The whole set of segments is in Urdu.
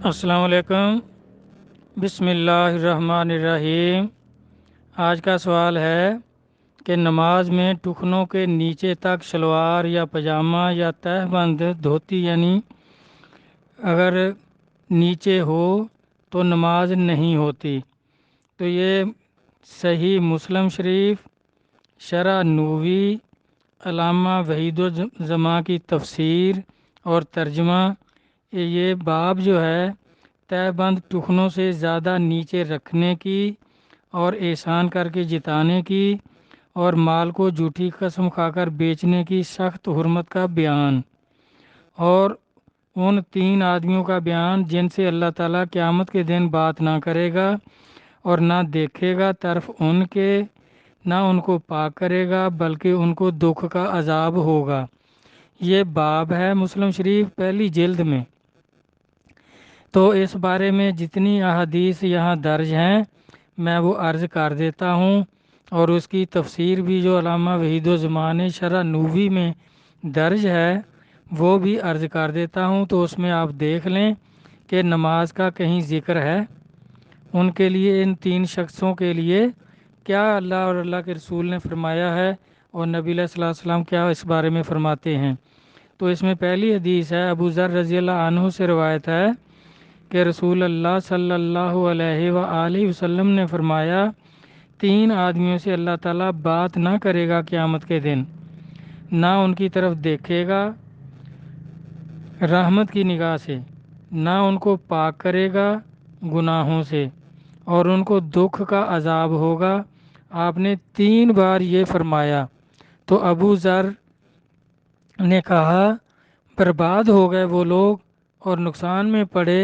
السلام علیکم۔ بسم اللہ الرحمن الرحیم۔ آج کا سوال ہے کہ نماز میں ٹخنوں کے نیچے تک شلوار یا پاجامہ یا تہہ بند دھوتی اگر نیچے ہو تو نماز نہیں ہوتی۔ تو یہ صحیح مسلم شریف، شرح نووی، علامہ وحید الزماں کی تفسیر اور ترجمہ، یہ باب جو ہے تہہ بند ٹخنوں سے زیادہ نیچے رکھنے کی اور احسان کر کے جتانے کی اور مال کو جھوٹی قسم کھا کر بیچنے کی سخت حرمت کا بیان، اور ان 3 آدمیوں کا بیان جن سے اللہ تعالیٰ قیامت کے دن بات نہ کرے گا اور نہ دیکھے گا طرف ان کے، نہ ان کو پاک کرے گا بلکہ ان کو دکھ کا عذاب ہوگا۔ یہ باب ہے مسلم شریف پہلی جلد میں۔ تو اس بارے میں جتنی احادیث یہاں درج ہیں میں وہ عرض کر دیتا ہوں، اور اس کی تفسیر بھی جو علامہ وحید الزماں نے شرح نووی میں درج ہے وہ بھی عرض کر دیتا ہوں، تو اس میں آپ دیکھ لیں کہ نماز کا کہیں ذکر ہے ان کے لیے، ان 3 شخصوں کے لیے کیا اللہ اور اللہ کے رسول نے فرمایا ہے اور نبی علیہ الصلوۃ والسلام کیا اس بارے میں فرماتے ہیں۔ تو اس میں پہلی حدیث ہے، ابو ذر رضی اللہ عنہ سے روایت ہے کہ رسول اللہ صلی اللہ علیہ وآلہ وسلم نے فرمایا، 3 آدمیوں سے اللہ تعالیٰ بات نہ کرے گا قیامت کے دن، نہ ان کی طرف دیکھے گا رحمت کی نگاہ سے، نہ ان کو پاک کرے گا گناہوں سے، اور ان کو دکھ کا عذاب ہوگا۔ آپ نے 3 بار یہ فرمایا تو ابو ذر نے کہا، برباد ہو گئے وہ لوگ اور نقصان میں پڑے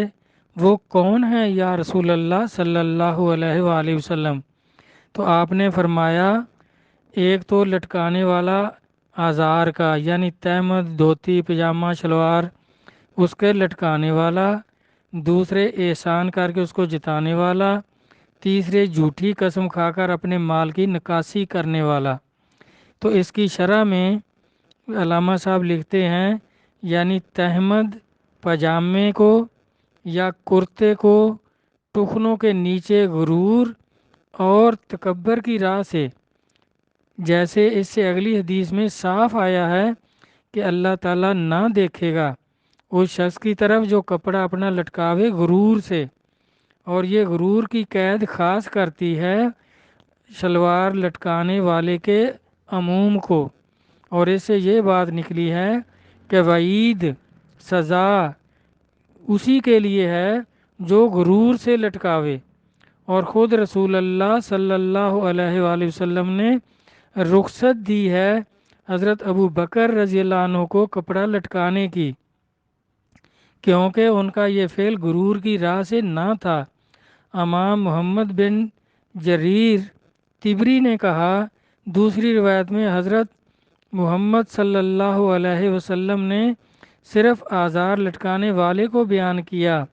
وہ کون ہیں یا رسول اللہ صلی اللہ علیہ وآلہ وسلم؟ تو آپ نے فرمایا، ایک تو لٹکانے والا آزار کا، یعنی تہمت، دھوتی، پجامہ، شلوار، اس کے لٹکانے والا، دوسرے احسان کر کے اس کو جتانے والا، تیسرے جھوٹی قسم کھا کر اپنے مال کی نکاسی کرنے والا۔ تو اس کی شرح میں علامہ صاحب لکھتے ہیں، یعنی تہمد پاجامے کو یا کرتے کو ٹخنوں کے نیچے غرور اور تکبر کی راہ سے، جیسے اس سے اگلی حدیث میں صاف آیا ہے کہ اللہ تعالیٰ نہ دیکھے گا اس شخص کی طرف جو کپڑا اپنا لٹکاوے غرور سے، اور یہ غرور کی قید خاص کرتی ہے شلوار لٹکانے والے کے عموم کو، اور اس سے یہ بات نکلی ہے کہ وعید، سزا اسی کے لیے ہے جو غرور سے لٹکاوے، اور خود رسول اللہ صلی اللہ علیہ وآلہ وسلم نے رخصت دی ہے حضرت ابو بکر رضی اللہ عنہ کو کپڑا لٹکانے کی، کیونکہ ان کا یہ فعل غرور کی راہ سے نہ تھا۔ امام محمد بن جریر طبری نے کہا، دوسری روایت میں حضرت محمد صلی اللہ علیہ وسلم نے صرف آزار لٹکانے والے کو بیان کیا،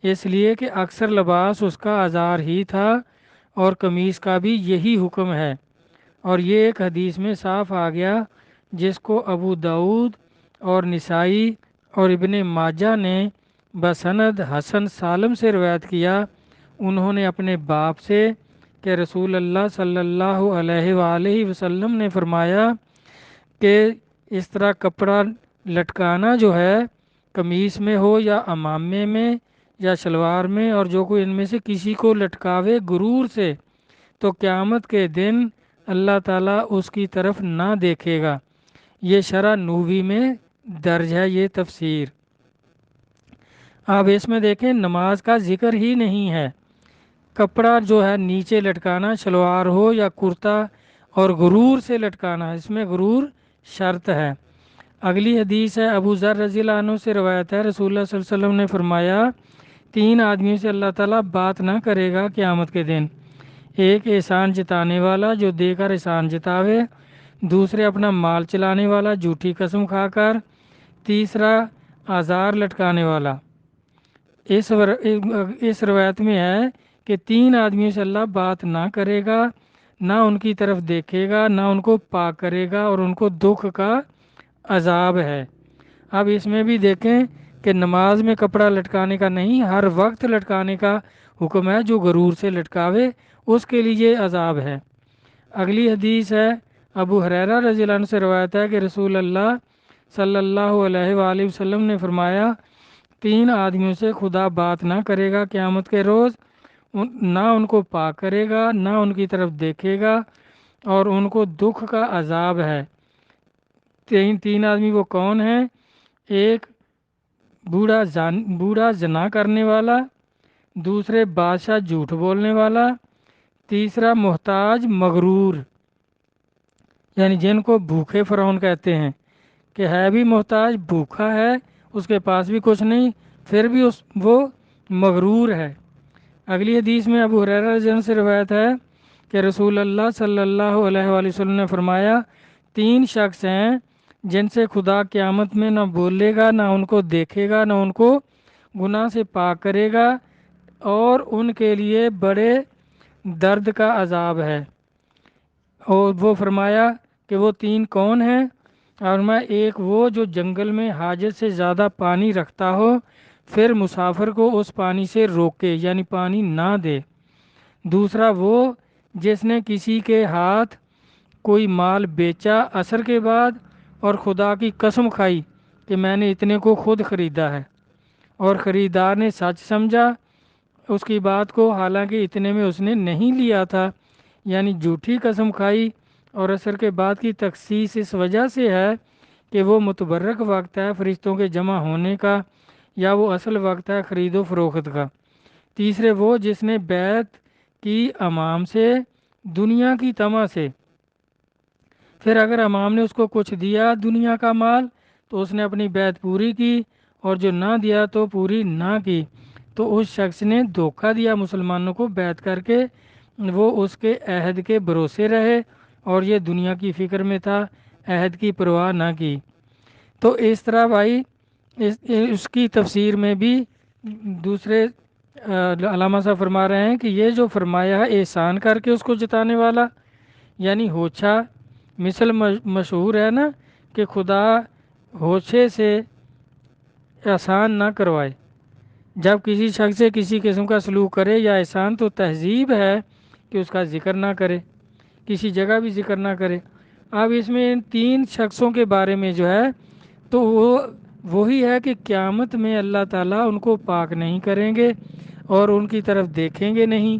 اس لیے کہ اکثر لباس اس کا آزار ہی تھا اور قمیص کا بھی یہی حکم ہے، اور یہ ایک حدیث میں صاف آ گیا جس کو ابو داؤد اور نسائی اور ابن ماجہ نے بسند حسن سالم سے روایت کیا، انہوں نے اپنے باپ سے کہ رسول اللہ صلی اللہ علیہ وآلہ وسلم نے فرمایا کہ اس طرح کپڑا لٹکانا جو ہے قمیص میں ہو یا عمامے میں یا شلوار میں، اور جو کوئی ان میں سے کسی کو لٹکاوے غرور سے، تو قیامت کے دن اللہ تعالیٰ اس کی طرف نہ دیکھے گا۔ یہ شرح نووی میں درج ہے یہ تفسیر۔ اب اس میں دیکھیں نماز کا ذکر ہی نہیں ہے، کپڑا جو ہے نیچے لٹکانا شلوار ہو یا کرتا، اور غرور سے لٹکانا، اس میں غرور شرط ہے۔ اگلی حدیث ہے، ابو ذر رضی اللہ عنہ سے روایت ہے، رسول اللہ صلی اللہ علیہ وسلم نے فرمایا، 3 آدمیوں سے اللہ تعالیٰ بات نہ کرے گا قیامت کے دن، ایک احسان جتانے والا جو دے کر احسان جتاوے، دوسرے اپنا مال چلانے والا جھوٹی قسم کھا کر، تیسرا آزار لٹکانے والا۔ اس روایت میں ہے کہ 3 آدمیوں سے اللہ بات نہ کرے گا، نہ ان کی طرف دیکھے گا، نہ ان کو پاک کرے گا، اور ان کو دکھ کا عذاب ہے۔ اب اس میں بھی دیکھیں کہ نماز میں کپڑا لٹکانے کا نہیں، ہر وقت لٹکانے کا حکم ہے۔ جو غرور سے لٹکاوے اس کے لیے عذاب ہے۔ اگلی حدیث ہے ابو ہریرہ رضی اللہ عنہ سے روایت ہے کہ رسول اللہ صلی اللہ علیہ وآلہ وسلم نے فرمایا، 3 آدمیوں سے خدا بات نہ کرے گا قیامت کے روز، نہ ان کو پاک کرے گا، نہ ان کی طرف دیکھے گا، اور ان کو دکھ کا عذاب ہے۔ تین آدمی وہ کون ہیں؟ ایک بوڑھا زنا کرنے والا، دوسرے بادشاہ جھوٹ بولنے والا، تیسرا محتاج مغرور، یعنی جن کو بھوکے فرعون کہتے ہیں، کہ ہے بھی محتاج، بھوکا ہے، اس کے پاس بھی کچھ نہیں، پھر بھی وہ مغرور ہے۔ اگلی حدیث میں ابو ہریرہ رضی اللہ عنہ سے روایت ہے کہ رسول اللہ صلی اللہ علیہ وآلہ وسلم نے فرمایا، 3 شخص ہیں جن سے خدا قیامت میں نہ بولے گا، نہ ان کو دیکھے گا، نہ ان کو گناہ سے پاک کرے گا، اور ان کے لیے بڑے درد کا عذاب ہے۔ اور وہ فرمایا کہ وہ 3 کون ہیں؟ اور میں ایک وہ جو جنگل میں حاجت سے زیادہ پانی رکھتا ہو، پھر مسافر کو اس پانی سے روکے، یعنی پانی نہ دے۔ دوسرا وہ جس نے کسی کے ہاتھ کوئی مال بیچا عصر کے بعد اور خدا کی قسم کھائی کہ میں نے اتنے کو خود خریدا ہے، اور خریدار نے سچ سمجھا اس کی بات کو، حالانکہ اتنے میں اس نے نہیں لیا تھا، یعنی جھوٹی قسم کھائی۔ اور عصر کے بعد کی تخصیص اس وجہ سے ہے کہ وہ متبرک وقت ہے فرشتوں کے جمع ہونے کا، یا وہ اصل وقت ہے خرید و فروخت کا۔ تیسرے وہ جس نے بیعت کی امام سے دنیا کی طمع سے، پھر اگر امام نے اس کو کچھ دیا دنیا کا مال تو اس نے اپنی بیعت پوری کی، اور جو نہ دیا تو پوری نہ کی، تو اس شخص نے دھوکہ دیا مسلمانوں کو بیعت کر کے، وہ اس کے عہد کے بھروسے رہے اور یہ دنیا کی فکر میں تھا، عہد کی پرواہ نہ کی۔ تو اس طرح بھائی اس کی تفسیر میں بھی دوسرے علامہ صاحب فرما رہے ہیں کہ یہ جو فرمایا ہے احسان کر کے اس کو جتانے والا، یعنی ہوچھا مثل مشہور ہے نا کہ خدا ہوچھے سے احسان نہ کروائے۔ جب کسی شخص سے کسی قسم کا سلوک کرے یا احسان، تو تہذیب ہے کہ اس کا ذکر نہ کرے، کسی جگہ بھی ذکر نہ کرے۔ اب اس میں ان 3 شخصوں کے بارے میں جو ہے تو وہی ہے کہ قیامت میں اللہ تعالیٰ ان کو پاک نہیں کریں گے اور ان کی طرف دیکھیں گے نہیں۔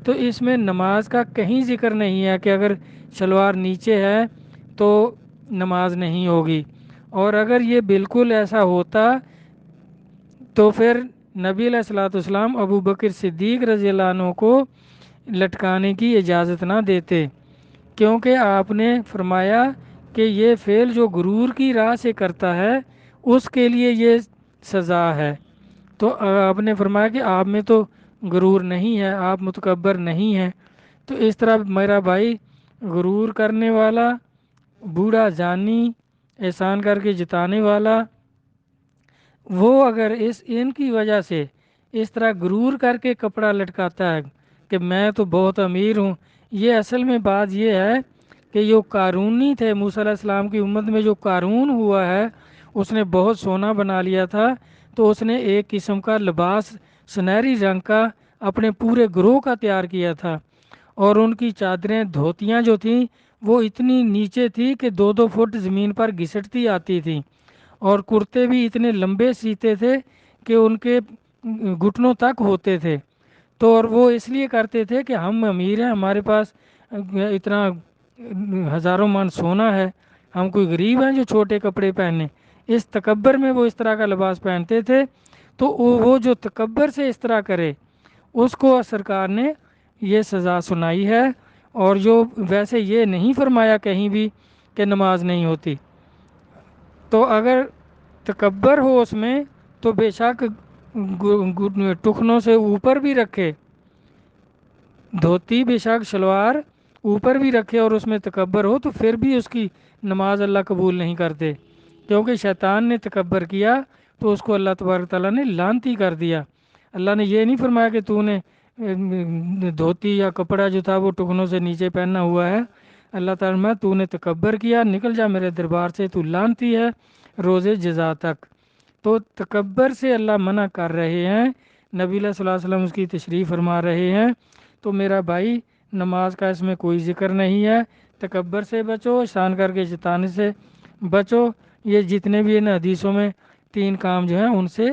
تو اس میں نماز کا کہیں ذکر نہیں ہے کہ اگر شلوار نیچے ہے تو نماز نہیں ہوگی، اور اگر یہ بالکل ایسا ہوتا تو پھر نبی علیہ الصلوۃ والسلام ابو بکر صدیق رضی اللہ عنہ کو لٹکانے کی اجازت نہ دیتے، کیونکہ آپ نے فرمایا کہ یہ فعل جو غرور کی راہ سے کرتا ہے اس کے لیے یہ سزا ہے۔ تو آپ نے فرمایا کہ آپ میں تو غرور نہیں ہے، آپ متکبر نہیں ہیں۔ تو اس طرح میرا بھائی غرور کرنے والا، بوڑھا زانی، احسان کر کے جتانے والا، وہ اگر ان کی وجہ سے اس طرح غرور کر کے کپڑا لٹکاتا ہے کہ میں تو بہت امیر ہوں، یہ اصل میں بات یہ ہے کہ جو قارونی تھے موسیٰ علیہ السلام کی امت میں، جو قارون ہوا ہے اس نے بہت سونا بنا لیا تھا، تو اس نے ایک قسم کا لباس سنہری رنگ کا اپنے پورے گروہ کا تیار کیا تھا، اور ان کی چادریں دھوتیاں جو تھیں وہ اتنی نیچے تھی کہ 2-2 فٹ زمین پر گھسٹتی آتی تھیں، اور کرتے بھی اتنے لمبے سیتے تھے کہ ان کے گھٹنوں تک ہوتے تھے۔ تو اور وہ اس لیے کرتے تھے کہ ہم امیر ہیں، ہمارے پاس اتنا ہزاروں من سونا ہے، ہم کوئی غریب ہیں جو چھوٹے کپڑے پہنے۔ اس تکبر میں وہ اس طرح کا لباس پہنتے تھے۔ تو وہ جو تکبر سے اس طرح کرے اس کو سرکار نے یہ سزا سنائی ہے، اور جو ویسے یہ نہیں فرمایا کہیں بھی کہ نماز نہیں ہوتی۔ تو اگر تکبر ہو اس میں تو بے شک ٹخنوں سے اوپر بھی رکھے، دھوتی بے شک شلوار اوپر بھی رکھے اور اس میں تکبر ہو، تو پھر بھی اس کی نماز اللہ قبول نہیں کرتے، کیونکہ شیطان نے تکبر کیا تو اس کو اللہ تبارک تعالیٰ نے لعنتی کر دیا۔ اللہ نے یہ نہیں فرمایا کہ تو نے دھوتی یا کپڑا جو تھا وہ ٹکنوں سے نیچے پہنا ہوا ہے۔ اللہ تعالیٰ میں تو نے تکبر کیا، نکل جا میرے دربار سے، تو لعنتی ہے روز جزا تک۔ تو تکبر سے اللہ منع کر رہے ہیں، نبی اللہ صلی اللہ علیہ وسلم اس کی تشریح فرما رہے ہیں۔ تو میرا بھائی نماز کا اس میں کوئی ذکر نہیں ہے، تکبر سے بچو، شان کر کے جتانے سے بچو، یہ جتنے بھی ان حدیثوں میں 3 کام جو ہیں ان سے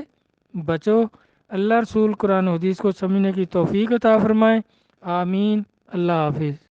بچو۔ اللہ رسول قرآن و حدیث کو سمجھنے کی توفیق عطا فرمائے، آمین۔ اللہ حافظ۔